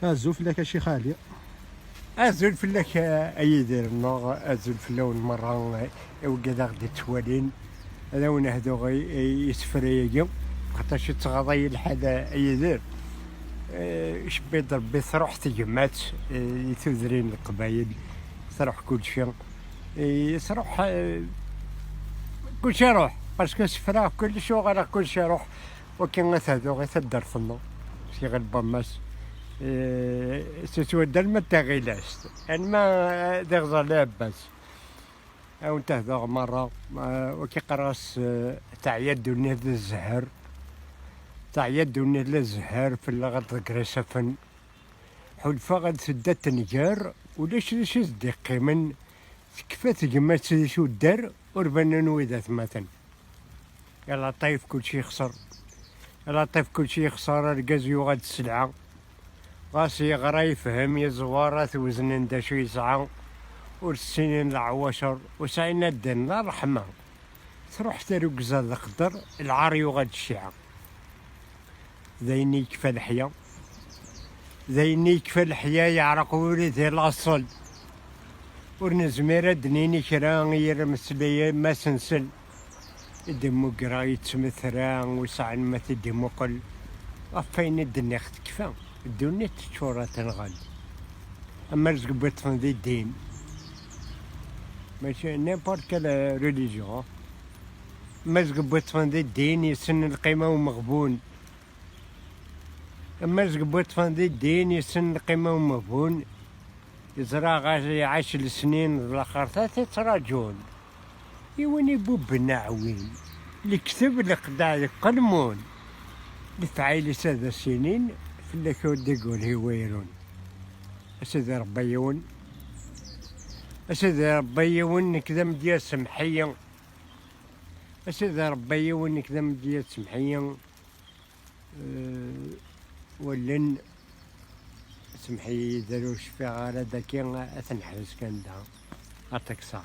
الزوفلك اشي خالي. ازول فلك ايدير نو ازول فلون مرة وكذا غدي توالين هذا ونهدو غي يسفريقيو خاطرش تغضي الحدا ايدير شبيت ربي تروح تجمعت يثوذرين القبايل تروح كل شيء تروح كل شيء روح باسكو سفراه كل شيء غير كل شيء روح وكان غتهدو غي تدر فنو شي غير باماس ستودل ما تغيلاش يعني ما دغزا لاباس او تهدر مرة وكي قراص تاع يدوني ذا الزهر تاع يدوني ذا الزهر في اللغة كريسفن حلفا غاد سدا تنجار وليش صديقي من كيفاش جمعت شو دار وربنا نويدات مثلا يلا طيف كل شي خسر يلا طيف كل شي خسر الكازيو غاد السلعة غاسي غرا يفهم يزوارات وزن دا شو يسعى والسنين العواشر وسعينا الدين لا رحمة تروح تروق زاد الخضر العاري وغاد الشيعة ذيني كفى الحياة ذيني كفى الحياة يعرق وليدي الأصل ورنزميرة دنيني كرا يرمسلي ما سنسل دمو قرا يتمثران وسعن ما تدمو قل أفين الدنيا كفى الدنيا تشورة تنغل أما رزق بيطفن ذي الدين ماشي نيمبورت كال ريليجيون أما رزق بيطفن ذي الدين يسن القيمة ومغبون أما رزق بيطفن ذي الدين يسن القيمة ومغبون يزرع غاشي عاش السنين الآخر تتراجون يوني بوب نعوين اللي كتب اللي قدع يقلمون لفعيل سادة السنين في اللي كود يقول هويرون أسيدي ربي يون أسيدي ربي يون كذا مديا سمحية أسيدي ربي يون كذا مديا سمحية ولن سمحية دروش في غارة داكي أثنحرس كان دا أتكسا